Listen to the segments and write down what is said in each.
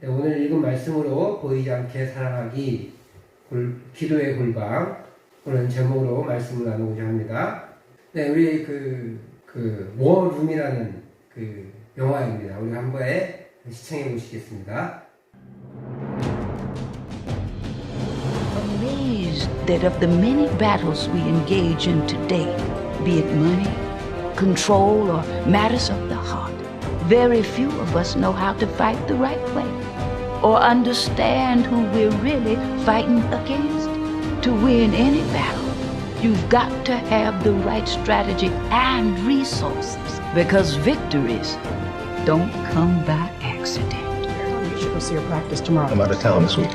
네, 오늘 읽은 말씀으로 보이지 않게 사랑하기, 기도의 골방, 그런 제목으로 말씀을 나누고자 합니다. 네, 우리 워룸이라는 영화입니다. 우리 한 번에 시청해 보시겠습니다. Amazed that of the many battles we engage in today, be it money, control, or matters of the heart, very few of us know how to fight the right way or understand who we're really fighting against. To win any battle, you've got to have the right strategy and resources, because victories don't come by accident. You should go see your practice tomorrow. I'm out of town this week.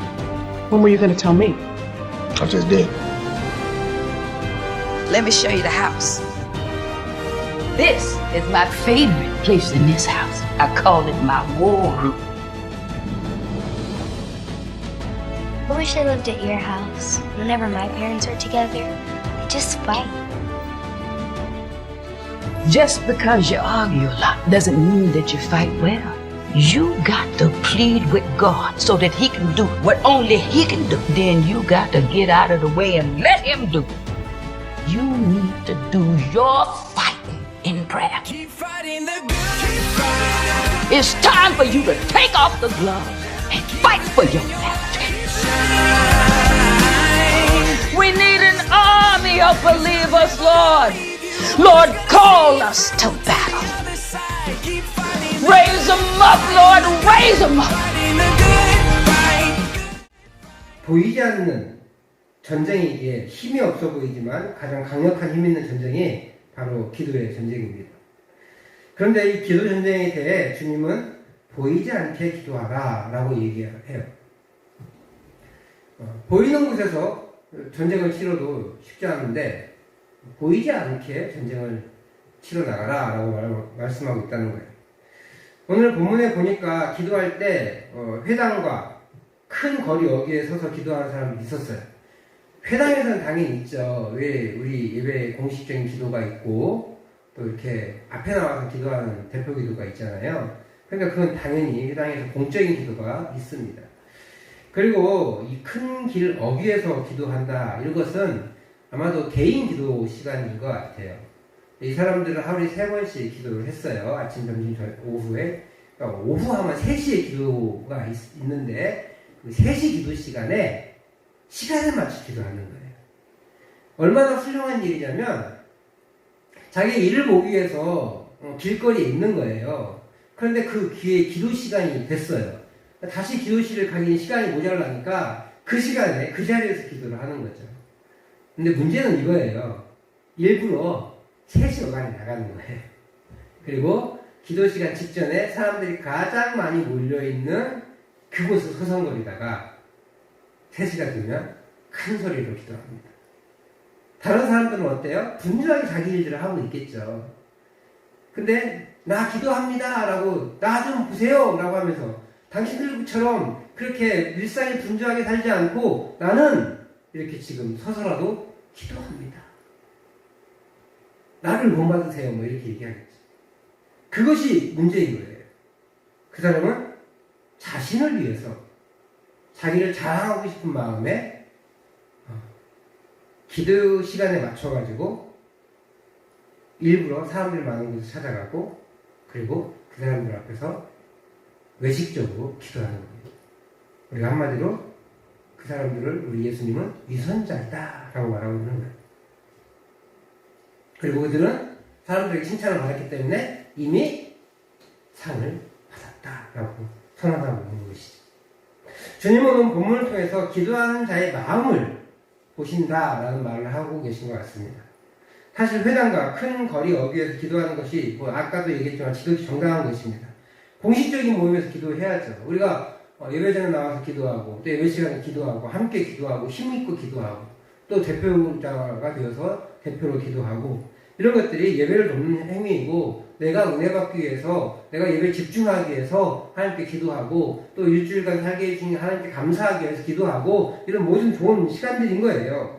When were you going to tell me? I just did. Let me show you the house. This is my favorite place in this house. I call it my war room. I wish I lived at your house. Whenever my parents are together, they just fight. Just because you argue a lot doesn't mean that you fight well. You got to plead with God so that He can do what only He can do. Then you got to get out of the way and let Him do. You need to do your fighting in prayer. Keep fighting the good fight. It's time for you to take off the gloves and fight for your marriage. We need an army of believers, Lord. Lord, call us to battle. Raise them up, Lord, raise them up. 보이지 않는 전쟁이 힘이 없어 보이지만 가장 강력한 힘 있는 전쟁이 바로 기도의 전쟁입니다. 그런데 이 기도 전쟁에 대해 주님은 보이지 않게 기도하라 라고 얘기해요. 보이는 곳에서 전쟁을 치러도 쉽지 않은데 보이지 않게 전쟁을 치러 나가라 라고 말씀하고 있다는 거예요. 오늘 본문에 보니까 기도할 때 회당과 큰 거리 여기에 서서 기도하는 사람이 있었어요. 회당에서는 당연히 있죠. 왜 우리 예배 공식적인 기도가 있고 또 이렇게 앞에 나와서 기도하는 대표 기도가 있잖아요. 그러니까 그건 당연히 회당에서 공적인 기도가 있습니다. 그리고 이 큰 길 어귀에서 기도한다, 이것은 아마도 개인 기도 시간인 것 같아요. 이 사람들은 하루에 3번씩 기도를 했어요. 아침, 점심, 오후에. 그러니까 오후 하면 3시에 기도가 있는데 그 3시 기도 시간에 시간을 맞춰 기도하는 거예요. 얼마나 훌륭한 일이냐면 자기 일을 보기 위해서 길거리에 있는 거예요. 그런데 그 기회에 기도 시간이 됐어요. 다시 기도실을 가기엔 시간이 모자라니까 그 시간에 그 자리에서 기도를 하는 거죠. 근데 문제는 이거예요. 일부러 3시 어간에 나가는 거예요. 그리고 기도 시간 직전에 사람들이 가장 많이 몰려있는 그곳을 서성거리다가 3시가 되면 큰 소리로 기도합니다. 다른 사람들은 어때요? 분주하게 자기 일들을 하고 있겠죠. 근데 나 기도합니다 라고 나 좀 보세요 라고 하면서 당신들처럼 그렇게 일상이 분주하게 살지 않고 나는 이렇게 지금 서서라도 기도합니다. 나를 본받으세요 뭐 이렇게 얘기하겠죠. 그것이 문제인 거예요. 그 사람은 자신을 위해서 자기를 자랑하고 싶은 마음에 기도 시간에 맞춰가지고 일부러 사람들 많은 곳에 찾아가고 그리고 그 사람들 앞에서 외식적으로 기도하는 겁니다. 우리가 한마디로 그 사람들을 우리 예수님은 위선자이다 라고 말하고 있는 거예요. 그리고 그들은 사람들에게 칭찬을 받았기 때문에 이미 상을 받았다 라고 선언하고 있는 것이죠. 주님은 오늘 본문을 통해서 기도하는 자의 마음을 보신다라는 말을 하고 계신 것 같습니다. 사실 회당과 큰 거리 어귀에서 기도하는 것이 아까도 얘기했지만 지극히 정당한 것입니다. 공식적인 모임에서 기도해야죠. 우리가 예배전에 나와서 기도하고 또 예배 시간에 기도하고 함께 기도하고 힘있고 기도하고 또 대표자가 되어서 대표로 기도하고 이런 것들이 예배를 돕는 행위이고 내가 은혜 받기 위해서 내가 예배에 집중하기 위해서 하나님께 기도하고 또 일주일간 살게 해주신 하나님께 감사하기 위해서 기도하고 이런 모든 좋은 시간들인 거예요.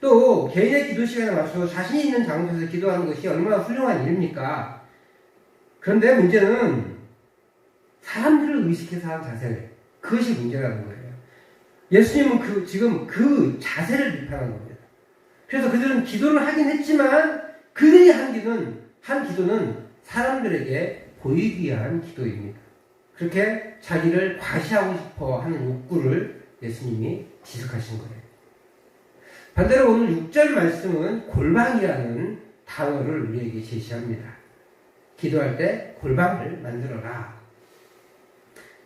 또 개인의 기도 시간에 맞춰서 자신 있는 장소에서 기도하는 것이 얼마나 훌륭한 일입니까? 그런데 문제는 사람들을 의식해서 하는 자세를 그것이 문제라는 거예요. 예수님은 지금 그 자세를 비판한 겁니다. 그래서 그들은 기도를 하긴 했지만 그들이 한 기도는 사람들에게 보이기 위한 기도입니다. 그렇게 자기를 과시하고 싶어 하는 욕구를 예수님이 지적하신 거예요. 반대로 오늘 6절 말씀은 골방이라는 단어를 우리에게 제시합니다. 기도할 때 골방을 만들어라.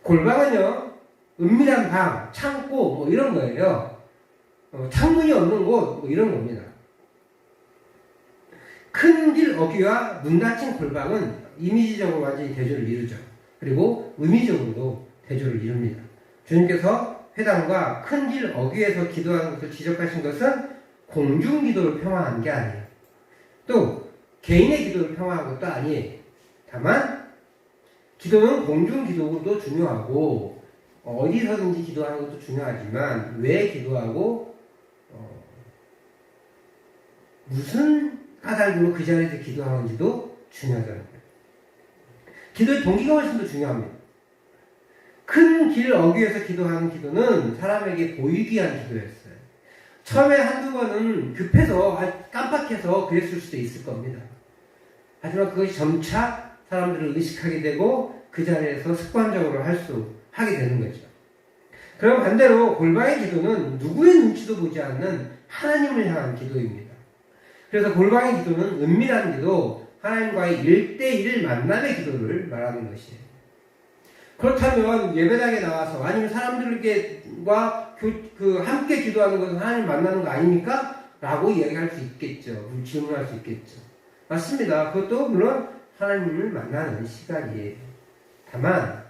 골방은요, 은밀한 방, 창고, 뭐 이런 거예요. 창문이 없는 곳, 뭐 이런 겁니다. 큰 길 어귀와 문 닫힌 골방은 이미지적으로 완전히 대조를 이루죠. 그리고 의미적으로도 대조를 이룹니다. 주님께서 회당과 큰 길 어귀에서 기도하는 것을 지적하신 것은 공중 기도를 평화한 게 아니에요. 또 개인의 기도를 평화한 것도 아니에요. 다만 기도는 공중 기도도 중요하고 어디서든지 기도하는 것도 중요하지만 왜 기도하고 무슨 까닭으로 그 자리에서 기도하는지도 중요하다는 거예요. 기도의 동기가 훨씬 더 중요합니다. 큰 길 어귀에서 기도하는 기도는 사람에게 보이기 위한 기도였어요. 처음에 한두 번은 급해서 깜빡해서 그랬을 수도 있을 겁니다. 하지만 그것이 점차 사람들을 의식하게 되고 그 자리에서 습관적으로 하게 되는 거죠. 그럼 반대로 골방의 기도는 누구의 눈치도 보지 않는 하나님을 향한 기도입니다. 그래서 골방의 기도는 은밀한 기도, 하나님과의 1대1 만남의 기도를 말하는 것이에요. 그렇다면 예배당에 나와서 아니면 사람들과 함께 기도하는 것은 하나님 만나는 거 아닙니까? 라고 이야기할 수 있겠죠. 질문할 수 있겠죠. 맞습니다. 그것도 물론 하나님을 만나는 시간이에요. 다만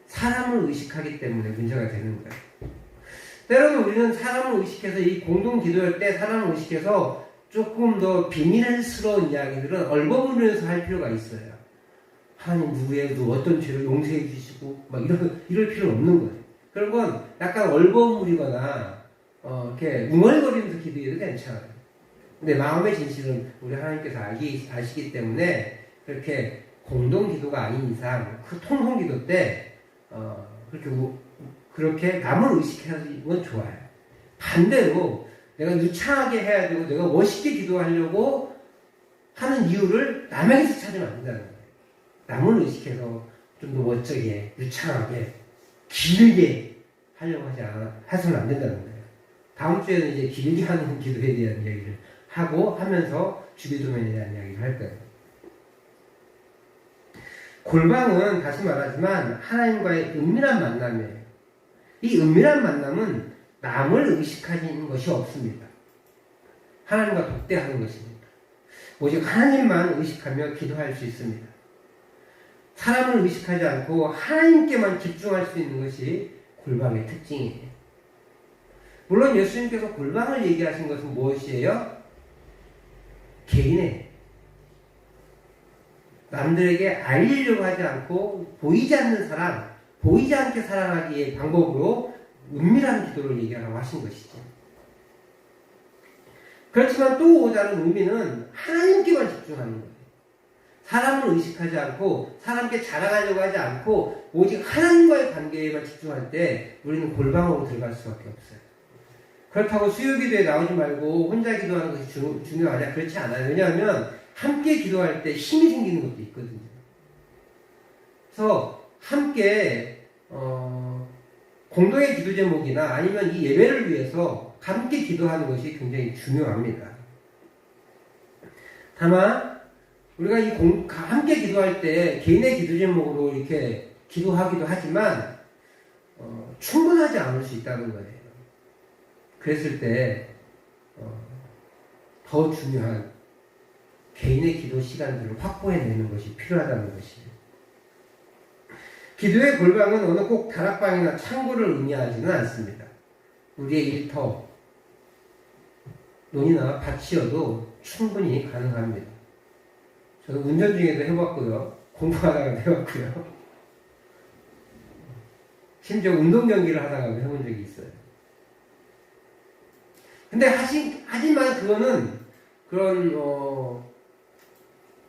사람을 의식하기 때문에 문제가 되는 거예요. 때로는 우리는 사람을 의식해서 이 공동 기도할 때 사람을 의식해서 조금 더 비밀스러운 이야기들은 얼버무려서 할 필요가 있어요. 하나님 누구에도 어떤 죄를 용서해 주시고 막 이럴 필요 없는 거예요. 그런 건 약간 얼버무리거나 이렇게 웅얼거리면서 기도해도 괜찮아요. 근데 마음의 진실은 우리 하나님께서 아시기 때문에 그렇게 공동 기도가 아닌 이상 그 통성 기도 때 그렇게 남을 의식하는 좋아요. 반대로 내가 유창하게 해야 되고 내가 멋있게 기도하려고 하는 이유를 남에게서 찾으면 안 된다는 거예요. 남을 의식해서 좀 더 멋지게, 유창하게, 길게 하려고 해서는 안 된다는 거예요. 다음 주에는 이제 길게 하는 기도에 대한 이야기를 하면서 주기도면에 대한 이야기를 할 거예요. 골방은 다시 말하지만 하나님과의 은밀한 만남이에요. 이 은밀한 만남은 남을 의식하는 것이 없습니다. 하나님과 독대하는 것입니다. 오직 하나님만 의식하며 기도할 수 있습니다. 사람을 의식하지 않고 하나님께만 집중할 수 있는 것이 골방의 특징이에요. 물론 예수님께서 골방을 얘기하신 것은 무엇이에요? 개인의 남들에게 알리려고 하지 않고 보이지 않는 사람, 보이지 않게 사랑하기의 방법으로 은밀한 기도를 얘기하라고 하신 것이죠. 그렇지만 또 다른 의미는 하나님께만 집중하는 거예요. 사람을 의식하지 않고 사람께 자랑하려고 하지 않고 오직 하나님과의 관계에만 집중할 때 우리는 골방으로 들어갈 수밖에 없어요. 그렇다고 수요기도에 나오지 말고 혼자 기도하는 것이 중요하냐? 그렇지 않아요. 왜냐하면 함께 기도할 때 힘이 생기는 것도 있거든요. 그래서 함께 공동의 기도 제목이나 아니면 이 예배를 위해서 함께 기도하는 것이 굉장히 중요합니다. 다만 우리가 함께 기도할 때 개인의 기도 제목으로 이렇게 기도하기도 하지만 충분하지 않을 수 있다는 거예요. 그랬을 때 더 중요한 개인의 기도 시간들을 확보해내는 것이 필요하다는 것이에요. 기도의 골방은 어느 꼭 다락방이나 창고를 의미하지는 않습니다. 우리의 일터, 논이나 밭이어도 충분히 가능합니다. 저도 운전 중에도 해봤고요. 공부하다가도 해봤고요. 심지어 운동 경기를 하다가도 해본 적이 있어요. 근데 하지만 그거는 그런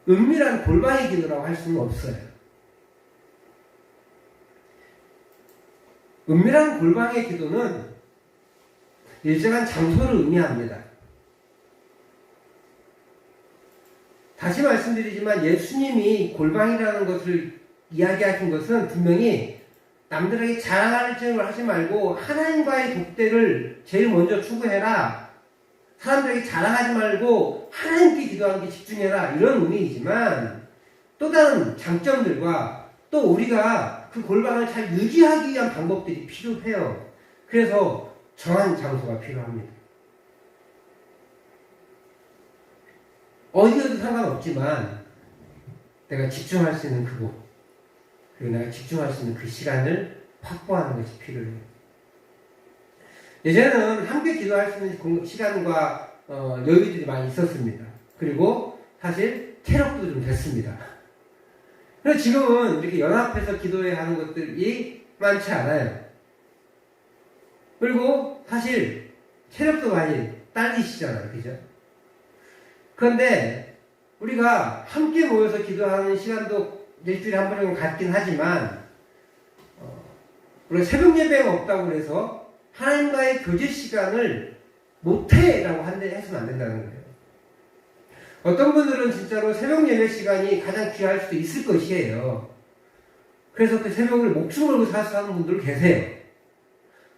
은밀한 골방의 기도라고 할 수는 없어요. 은밀한 골방의 기도는 일정한 장소를 의미합니다. 다시 말씀드리지만 예수님이 골방이라는 것을 이야기하신 것은 분명히 남들에게 자랑하려고 하지 말고 하나님과의 독대를 제일 먼저 추구해라. 사람들에게 자랑하지 말고 하나님께 기도하는 게 집중해라. 이런 의미이지만 또 다른 장점들과 또 우리가 그 골방을 잘 유지하기 위한 방법들이 필요해요. 그래서 정한 장소가 필요합니다. 어디에도 상관없지만 내가 집중할 수 있는 그곳, 그리고 내가 집중할 수 있는 그 시간을 확보하는 것이 필요해요. 예전에는 함께 기도할 수 있는 시간과 여유들이 많이 있었습니다. 그리고 사실 체력도 좀 됐습니다. 그래서 지금은 이렇게 연합해서 기도해야 하는 것들이 많지 않아요. 그리고 사실 체력도 많이 딸리시잖아요. 그죠? 그런데 우리가 함께 모여서 기도하는 시간도 일주일에 한 번 정도 갖긴 하지만 우리가 새벽 예배가 없다고 해서 하나님과의 교제 시간을 못해라고 해서는 안 된다는 거예요. 어떤 분들은 진짜로 새벽 예배 시간이 가장 귀할 수도 있을 것이에요. 그래서 그 새벽을 목숨 걸고 사수하는 분들 계세요.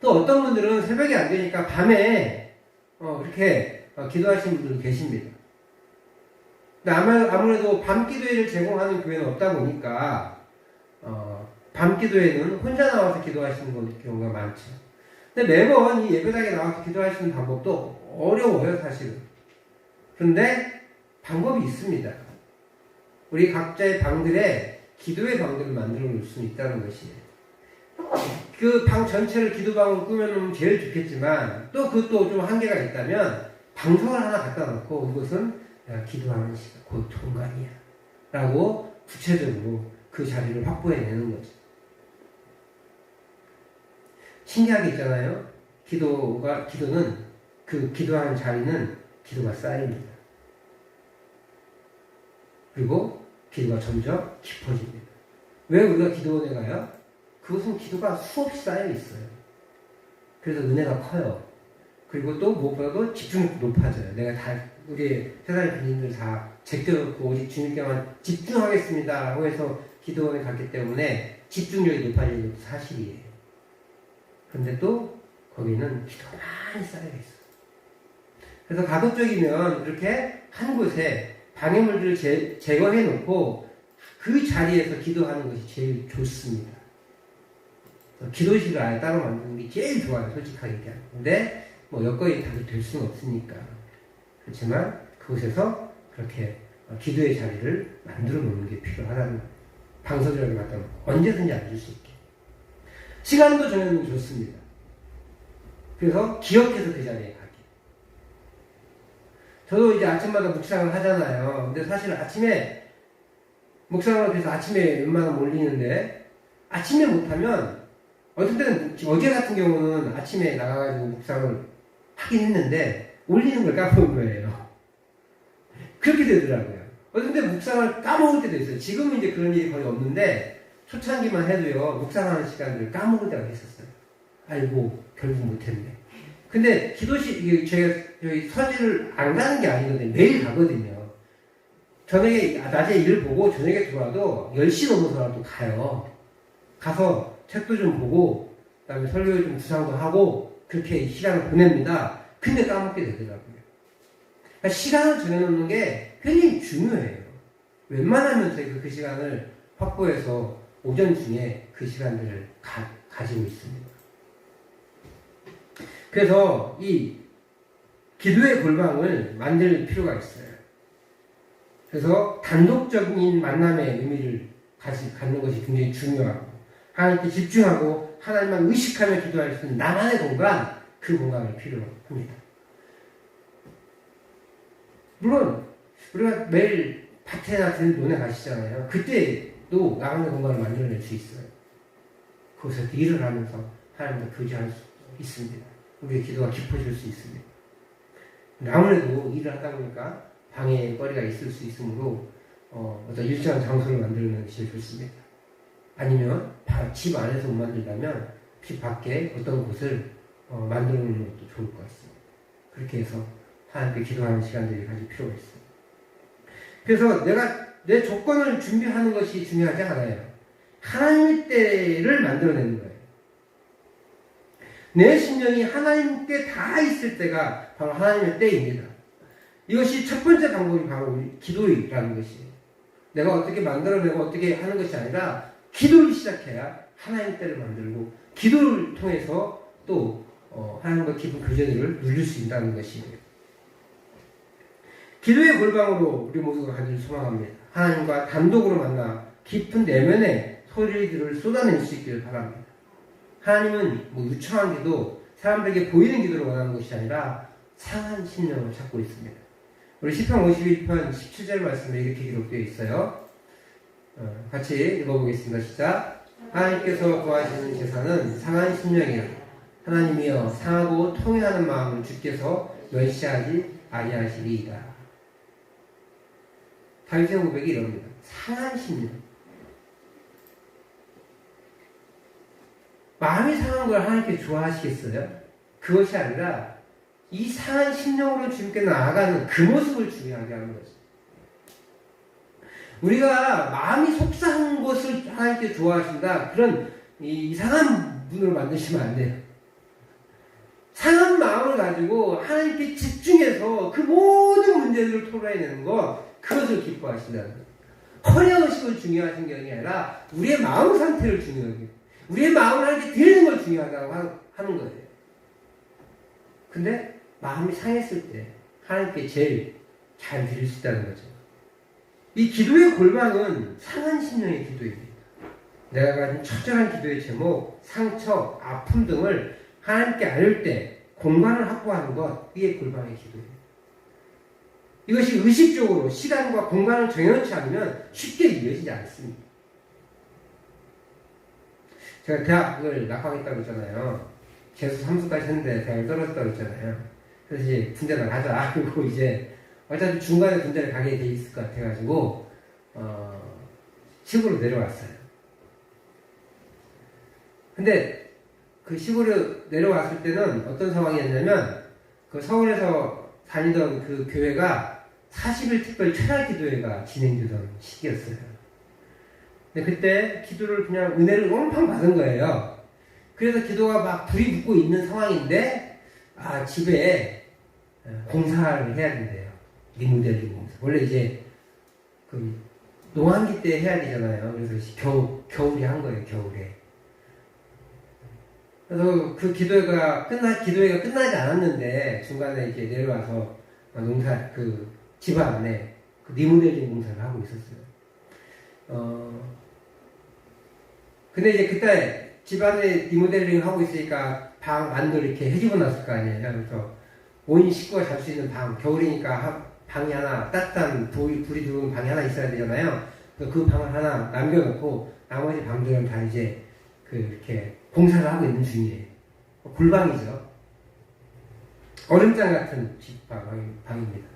또 어떤 분들은 새벽이 안 되니까 밤에 이렇게 기도하시는 분들도 계십니다. 근데 아무래도 밤 기도회를 제공하는 교회는 없다 보니까 밤 기도회는 혼자 나와서 기도하시는 경우가 많죠. 근데 매번 이 예배당에 나와서 기도하시는 방법도 어려워요, 사실은. 그런데 방법이 있습니다. 우리 각자의 방들에 기도의 방들을 만들어 놓을 수 있다는 것이에요. 그 방 전체를 기도방으로 꾸며놓으면 제일 좋겠지만 또 그것도 좀 한계가 있다면 방석을 하나 갖다 놓고 이것은 내가 기도하는 시간, 곧 통간이야 라고 구체적으로 그 자리를 확보해내는 거죠. 신기하게 있잖아요. 기도는 그 기도하는 자리는 기도가 쌓입니다. 그리고 기도가 점점 깊어집니다. 왜 우리가 기도원에 가요? 그것은 기도가 수없이 쌓여 있어요. 그래서 은혜가 커요. 그리고 또 무엇보다도 집중력도 높아져요. 내가 우리 세상의 군인들 다 제껴놓고 오직 주님께만 집중하겠습니다 라고 해서 기도원에 갔기 때문에 집중력이 높아지는 것도 사실이에요. 그런데 또 거기는 기도가 많이 쌓여 있어요. 그래서 가급적이면 이렇게 한 곳에 방해물들을 제거해 놓고 그 자리에서 기도하는 것이 제일 좋습니다. 기도실을 아예 따로 만드는 게 제일 좋아요, 솔직하게 얘기하면. 근데 뭐 여건이 다 될 수는 없으니까. 그렇지만 그곳에서 그렇게 기도의 자리를 만들어 놓는 게 필요하다는 거예요. 방석이라도 갖다 놓고 언제든지 앉을 수 있게. 시간도 정해놓으면 좋습니다. 그래서 기억해서 그 자리에 가게. 저도 이제 아침마다 묵상을 하잖아요. 근데 사실 아침에 묵상을 해서 아침에 웬만하면 올리는데 아침에 못하면 어떤 때는 어제 같은 경우는 아침에 나가가지고 묵상을 하긴 했는데 올리는 걸 까먹은 거예요. 그렇게 되더라고요. 어떤 때 묵상을 까먹을 때도 있어요. 지금은 이제 그런 일이 거의 없는데 초창기만 해도요 묵상하는 시간들을 까먹을 때가 있었어요. 아이고 결국 못했네. 근데 기도실 제가 여기 서지를 안 가는 게 아니거든요. 매일 가거든요. 저녁에 낮에 일을 보고 저녁에 들어와도 10시 넘어서라도 가요. 가서 책도 좀 보고 그다음에 설교에 좀 구상도 하고 그렇게 시간을 보냅니다. 근데 까먹게 되더라고요. 그러니까 시간을 정해놓는 게 굉장히 중요해요. 웬만하면 저희가 그 시간을 확보해서 오전 중에 그 시간들을 가지고 있습니다. 그래서 이 기도의 골방을 만들 필요가 있어요. 그래서 단독적인 만남의 의미를 갖는 것이 굉장히 중요하고 하나님께 집중하고 하나님만 의식하며 기도할 수 있는 나만의 공간, 그 공간이 필요합니다. 물론 우리가 매일 밭에나 논에 가시잖아요. 그때도 나만의 공간을 만들어낼 수 있어요. 거기서 일을 하면서 하나님과 교제할 수 있습니다. 우리의 기도가 깊어질 수 있습니다. 아무래도 일을 하다 보니까 방해거리가 있을 수 있으므로 어떤 일정한 장소를 만들는 것이 좋습니다. 아니면 집 안에서 못 만들다면 집 밖에 어떤 곳을 만들어 놓는 것도 좋을 것 같습니다. 그렇게 해서 하나님께 기도하는 시간들이 가질 필요가 있어요. 그래서 내가 내 조건을 준비하는 것이 중요하지 않아요. 하나님의 때를 만들어내는 거예요. 내 심령이 하나님께 다 있을 때가 바로 하나님의 때입니다. 이것이 첫 번째 방법이 바로 우리 기도라는 것이에요. 내가 어떻게 만들어내고 어떻게 하는 것이 아니라 기도를 시작해야 하나님 때를 만들고 기도를 통해서 또 하나님과 깊은 교제를 누릴 수 있다는 것이에요. 기도의 골방으로 우리 모두가 가기를 소망합니다. 하나님과 단독으로 만나 깊은 내면의 소리들을 쏟아낼 수 있기를 바랍니다. 하나님은 유창한 기도, 사람들에게 보이는 기도를 원하는 것이 아니라 상한 심령을 찾고 있습니다. 우리 시편 51편 17절 말씀에 이렇게 기록되어 있어요. 같이 읽어보겠습니다. 시작. 하나님께서 구하시는 제사는 상한 심령이라. 하나님이여 상하고 통회하는 마음을 주께서 멸시하지 아니하시리이다. 다윗의 고백이 이럽니다. 상한 심령. 마음이 상한 걸 하나님께 좋아하시겠어요? 그것이 아니라 이 상한 심령으로 주님께 나아가는 그 모습을 중요하게 하는 거죠. 우리가 마음이 속상한 것을 하나님께 좋아하신다. 그런 이상한 분으로 만드시면 안 돼요. 상한 마음을 가지고 하나님께 집중해서 그 모든 문제들을 토로해내는 것, 그것을 기뻐하신다는 거예요. 커리어식을 중요하신 게 아니라 우리의 마음 상태를 중요하게, 우리의 마음을 하나님께 드리는 걸 중요하다고 하는 거예요. 근데 마음이 상했을 때 하나님께 제일 잘 드릴 수 있다는 거죠. 이 기도의 골방은 상한 심령의 기도입니다. 내가 가진 처절한 기도의 제목, 상처, 아픔 등을 하나님께 알릴 때 공간을 확보하는 것, 이게 골방의 기도예요. 이것이 의식적으로 시간과 공간을 정해놓지 않으면 쉽게 이어지지 않습니다. 제가 대학을 낙방했다고 했잖아요. 재수 3수까지 했는데 대학을 떨어졌다고 했잖아요. 그래서 이제 군대나 가자. 그리고 이제 어차피 중간에 군대를 가게 돼 있을 것 같아가지고 시골로 내려왔어요. 근데 그 시골로 내려왔을 때는 어떤 상황이었냐면 그 서울에서 다니던 그 교회가 40일 특별 철야 기도회가 진행되던 시기였어요. 근데 그때 기도를 그냥 은혜를 엄청 받은 거예요. 그래서 기도가 막 불이 붙고 있는 상황인데 집에 공사를 해야 된대요. 리모델링 공사. 원래 이제 그 농한기 때 해야 되잖아요. 그래서 겨울에 한 거예요. 겨울에. 그래서 그 기도회가 끝나지 않았는데 중간에 이제 내려와서 집 안에 그 리모델링 공사를 하고 있었어요. 근데 이제 그때 집 안에 리모델링 하고 있으니까 방 안도 이렇게 해주고 놨을 거 아니에요. 그래서 5인 식구가 잘 수 있는 방, 겨울이니까 방이 하나, 따뜻한 불이 들어오는 방이 하나 있어야 되잖아요. 그래서 그 방을 하나 남겨놓고 나머지 방들은 다 이제 이렇게 공사를 하고 있는 중이에요. 골방이죠. 얼음장 같은 집 방입니다.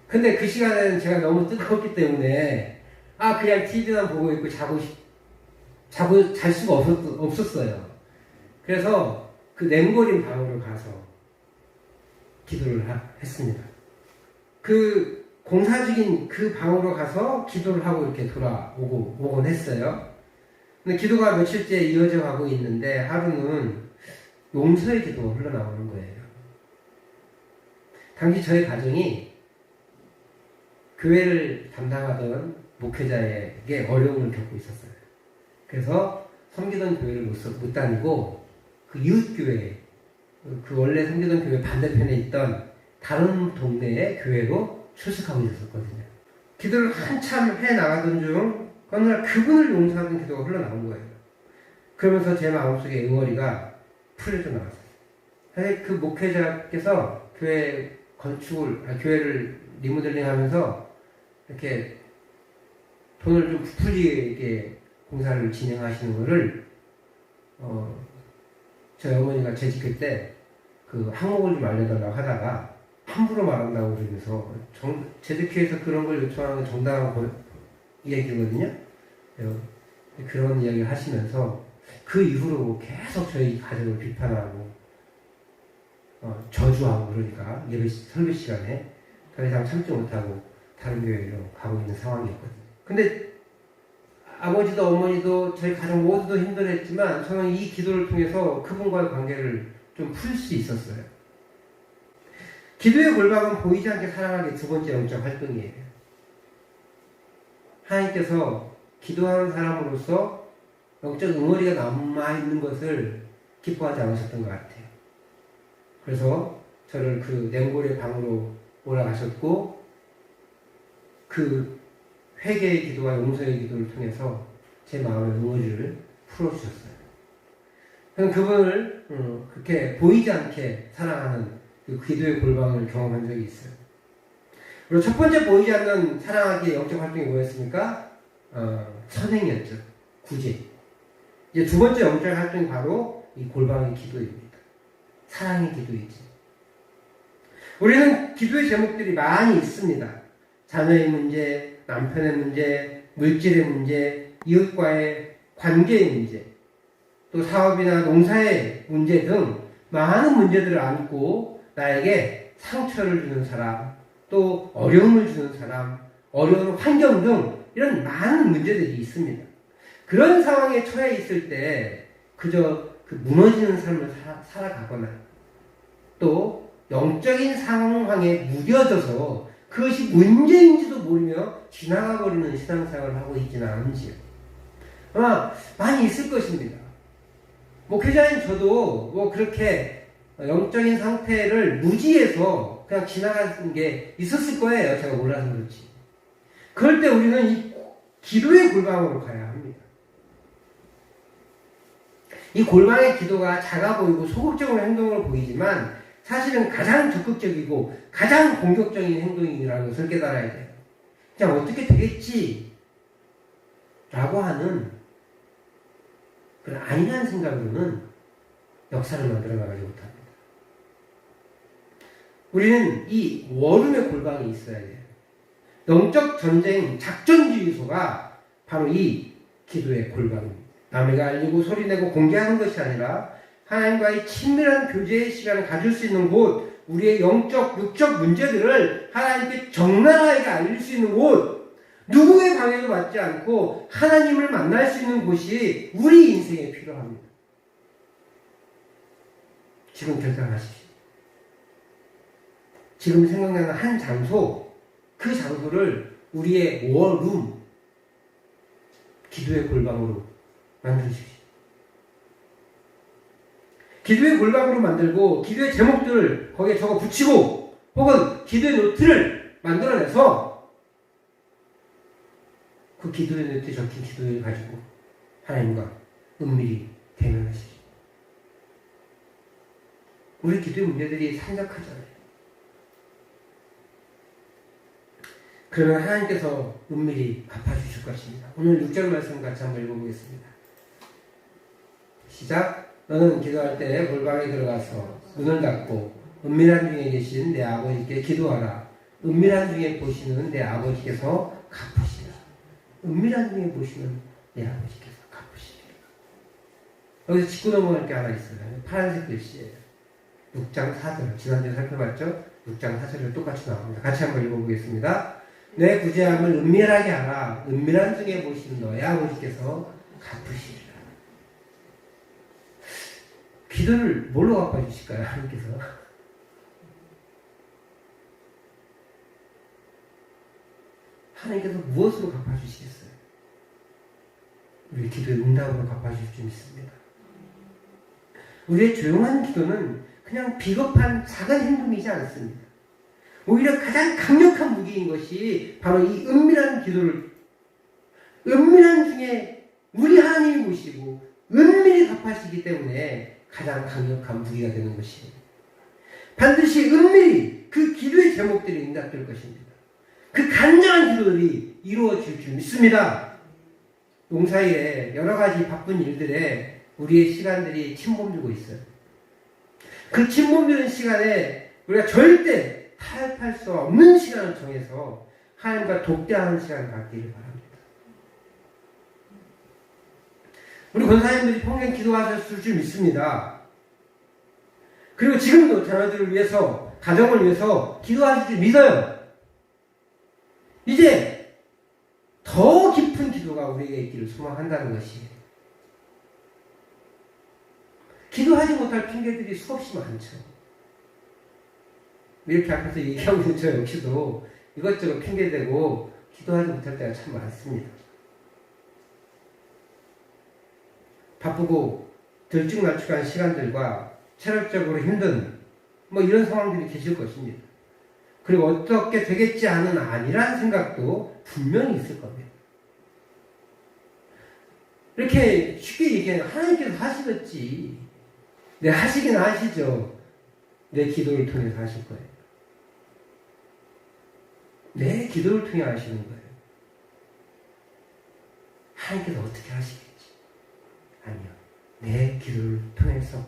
근데 그 시간에는 제가 너무 뜨거웠기 때문에 그냥 TV만 보고 있고 잘 수가 없었어요. 그래서 그 냉골인 방으로 가서 기도를 했습니다. 그 공사 중인 그 방으로 가서 기도를 하고 이렇게 오곤 했어요. 근데 기도가 며칠째 이어져 가고 있는데 하루는 용서의 기도가 흘러나오는 거예요. 당시 저희 가정이 교회를 담당하던 목회자에게 어려움을 겪고 있었어요. 그래서 섬기던 교회를 못 다니고 그 이웃교회, 그 원래 섬기던 교회 반대편에 있던 다른 동네의 교회로 출석하고 있었거든요. 기도를 한참 해나가던 중 어느 날 그분을 용서하는 기도가 흘러나온 거예요. 그러면서 제 마음속에 응어리가 풀려져 나왔어요. 사실 그 목회자께서 교회를 리모델링 하면서 이렇게 돈을 좀 부풀리게 공사를 진행하시는 거를 저희 어머니가 재직할 때 그 항목을 좀 알려달라고 하다가 함부로 말한다고 그러면서 재직회에서 그런 걸 요청하는 건 정당한 이야기거든요. 그런 이야기를 하시면서 그 이후로 계속 저희 가족을 비판하고 저주하고 그러니까 예배 설교 시간에 더 이상 참지 못하고 다른 교회로 가고 있는 상황이었거든요. 근데 아버지도 어머니도 저희 가족 모두도 힘들었지만 저는 이 기도를 통해서 그분과의 관계를 좀 풀 수 있었어요. 기도의 골방은 보이지 않게 사랑하기 두 번째 영적 활동이에요. 하나님께서 기도하는 사람으로서 영적 응어리가 남아있는 것을 기뻐하지 않으셨던 것 같아요. 그래서 저를 그 냉골의 방으로 몰아가셨고 그 회개의 기도와 용서의 기도를 통해서 제 마음의 응어리를 풀어주셨어요. 저는 그분을 그렇게 보이지 않게 사랑하는 그 기도의 골방을 경험한 적이 있어요. 그리고 첫 번째 보이지 않는 사랑하기의 영적 활동이 뭐였습니까? 선행이었죠. 구제. 이제 두 번째 영적 활동이 바로 이 골방의 기도입니다. 사랑의 기도이지. 우리는 기도의 제목들이 많이 있습니다. 자녀의 문제, 남편의 문제, 물질의 문제, 이웃과의 관계의 문제, 또 사업이나 농사의 문제 등 많은 문제들을 안고 나에게 상처를 주는 사람, 또 어려움을 주는 사람, 어려운 환경 등 이런 많은 문제들이 있습니다. 그런 상황에 처해 있을 때 그저 그 무너지는 삶을 살아가거나 또 영적인 상황에 무뎌져서 그것이 문제인지도 모르며 지나가버리는 신앙생활을 하고 있지는 않은지요. 아마 많이 있을 것입니다. 목회자인 저도 그렇게 영적인 상태를 무지해서 그냥 지나가는 게 있었을 거예요. 제가 몰라서 그렇지. 그럴 때 우리는 이 기도의 골방으로 가야 합니다. 이 골방의 기도가 작아 보이고 소극적인 행동을 보이지만 사실은 가장 적극적이고 가장 공격적인 행동이라는 것을 깨달아야 돼요. 그냥 어떻게 되겠지? 라고 하는 그런 아니라는 생각으로는 역사를 만들어 나가지 못합니다. 우리는 이 워룸의 골방이 있어야 돼요. 영적 전쟁 작전주의소가 바로 이 기도의 골방입니다. 남에게 알리고 소리내고 공개하는 것이 아니라 하나님과의 친밀한 교제의 시간을 가질 수 있는 곳, 우리의 영적, 육적 문제들을 하나님께 적나라하게 알릴 수 있는 곳, 누구의 방해도 받지 않고 하나님을 만날 수 있는 곳이 우리 인생에 필요합니다. 지금 결단하십시오. 지금 생각나는 한 장소, 그 장소를 우리의 워룸, 기도의 골방으로 만드십시오. 기도의 골방으로 만들고 기도의 제목들을 거기에 적어 붙이고 혹은 기도의 노트를 만들어내서 그 기도의 노트에 적힌 기도를 가지고 하나님과 은밀히 대면하십시오. 우리 기도의 문제들이 산적하잖아요. 그러면 하나님께서 은밀히 갚아주실 것입니다. 오늘 6절 말씀 같이 한번 읽어보겠습니다. 시작. 너는 기도할 때 골방에 들어가서 문을 닫고 은밀한 중에 계신 내 아버지께 기도하라. 은밀한 중에 보시는 내 아버지께서 갚으시라. 은밀한 중에 보시는 내 아버지께서 갚으시라. 여기서 짚고 넘어갈 게 하나 있어요. 파란색 글씨예요. 6장 4절. 지난주에 살펴봤죠? 6장 4절을 똑같이 나옵니다. 같이 한번 읽어보겠습니다. 내 구제함을 은밀하게 하라. 은밀한 중에 보시는 너의 아버지께서 갚으시리라. 기도를 뭘로 갚아주실까요? 하나님께서. 하나님께서 무엇으로 갚아주시겠어요? 우리 기도의 응답으로 갚아주실 줄 믿습니다. 우리의 조용한 기도는 그냥 비겁한 작은 행동이지 않습니다. 오히려 가장 강력한 무기인 것이 바로 이 은밀한 기도를 은밀한 중에 우리 하나님이 보시고 은밀히 답하시기 때문에 가장 강력한 무기가 되는 것입니다. 반드시 은밀히 그 기도의 제목들이 응답될 것입니다. 그 간절한 기도들이 이루어질 줄 믿습니다. 농사일에 여러 가지 바쁜 일들에 우리의 시간들이 침범되고 있어요. 그 침범되는 시간에 우리가 절대 타협할 수 없는 시간을 정해서 하나님과 독대하는 시간을 갖기를 바랍니다. 우리 권사님들이 평생 기도하셨을 줄 믿습니다. 그리고 지금도 자녀들을 위해서, 가정을 위해서 기도하실 줄 믿어요. 이제 더 깊은 기도가 우리에게 있기를 소망한다는 것이에요. 기도하지 못할 핑계들이 수없이 많죠. 이렇게 앞에서 얘기하고 있는 저 역시도 이것저것 핑계대고 기도하지 못할 때가 참 많습니다. 바쁘고 들쭉날쭉한 시간들과 체력적으로 힘든 이런 상황들이 계실 것입니다. 그리고 어떻게 되겠지 하는 안일한 생각도 분명히 있을 겁니다. 이렇게 쉽게 얘기하면 하나님께서 하시겠지. 네, 하시긴 하시죠. 내 기도를 통해서 하실 거예요. 내 기도를 통해 하시는 거예요. 하나님께서 어떻게 하시겠지? 아니요. 내 기도를 통해서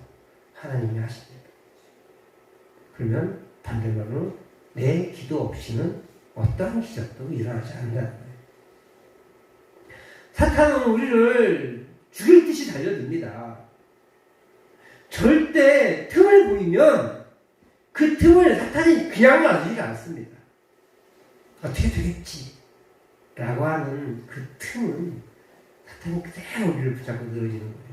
하나님이 하십니다. 그러면 반대말로 내 기도 없이는 어떠한 기적도 일어나지 않는다는 거예요. 사탄은 우리를 죽일 듯이 달려듭니다. 절대 틈을 보이면 그 틈을 사탄이 그냥 놔두지 않습니다. 어떻게 되겠지? 라고 하는 그 틈은 사탄이 그대로 우리를 붙잡고 늘어지는 거예요.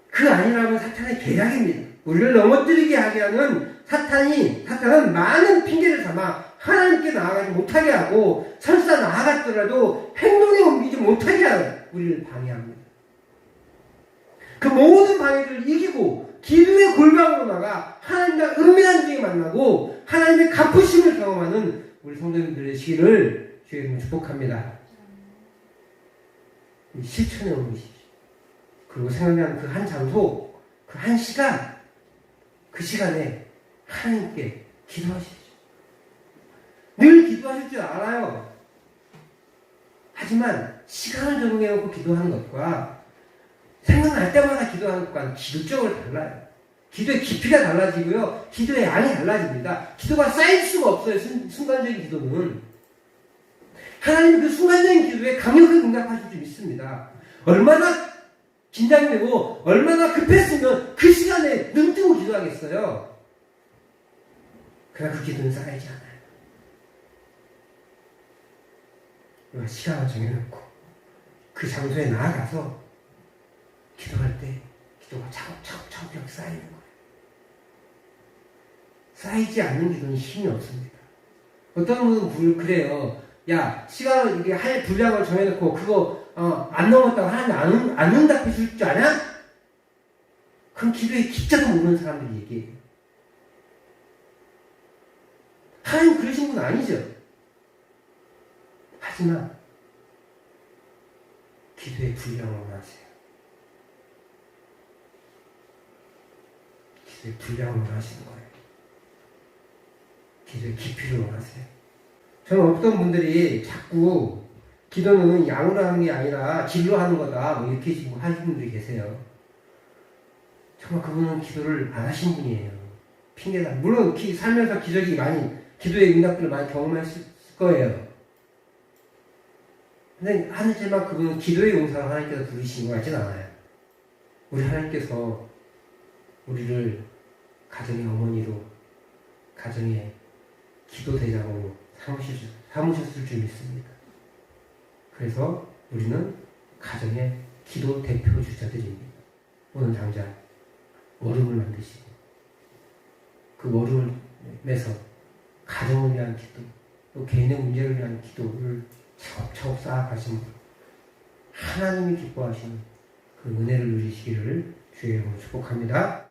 그 아니라면 사탄의 계략입니다. 우리를 넘어뜨리게 하게 하는 사탄은 많은 핑계를 삼아 하나님께 나아가지 못하게 하고 설사 나아갔더라도 행동에 옮기지 못하게 하는 우리를 방해합니다. 그 모든 방해를 이기고 기도의 골방으로 나가 하나님과 은밀한 중에 만나고 하나님의 갚으심을 경험하는 우리 성도님들의 시기를 주의 이름으로 축복합니다. 실천에 옮기십시오. 그리고 생각나는 그 한 장소, 그 한 시간, 그 시간에 하나님께 기도하십시오. 늘 기도하실 줄 알아요. 하지만 시간을 적응해놓고 기도하는 것과 생각날 때마다 기도하는 것과는 기도적으로 달라요. 기도의 깊이가 달라지고요. 기도의 양이 달라집니다. 기도가 쌓일 수가 없어요. 순간적인 기도는. 하나님 그 순간적인 기도에 강력하게 응답하실 줄 믿습니다. 얼마나 긴장되고 얼마나 급했으면 그 시간에 눈 뜨고 기도하겠어요. 그러나 그 기도는 쌓이지 않아요. 우리가 시간을 정해놓고 그 장소에 나아가서 기도할 때 기도가 차곡차곡 쌓이는 거예요. 쌓이지 않는 기도는 힘이 없습니다. 어떤 분은 그래요. 야, 시간을 이렇게 할 분량을 정해놓고 그거 안 넘었다고 하나님 안 응답해 줄 줄 아냐? 그럼 기도의 깊자도 모르는 사람들이 얘기해요. 하나님 그러신 분 아니죠. 하지만 기도의 분량을 원하세요. 기도의 분량을 원하시는 거예요. 기도의 깊이를 원하세요. 저는 어떤 분들이 자꾸 기도는 양으로 하는 게 아니라 질로 하는 거다 이렇게 지금 하시는 분들이 계세요. 정말 그분은 기도를 안 하신 분이에요. 핑계다. 물론 살면서 기도의 응답들을 많이 경험했을 거예요. 근데 하지만 그분은 기도의 용사로 하나님께서 부르시는 것 같진 않아요. 우리 하나님께서 우리를 가정의 어머니로, 가정의 기도 대장으로 삼으셨을 줄 믿습니다. 그래서 우리는 가정의 기도 대표 주자들입니다. 오늘 당장 월음을 만드시고 그 월음을 내서 가정을 위한 기도, 또 개인의 문제를 위한 기도를 차곡차곡 쌓아가심으로 하나님이 기뻐하시는 그 은혜를 누리시기를 주의 이름으로 축복합니다.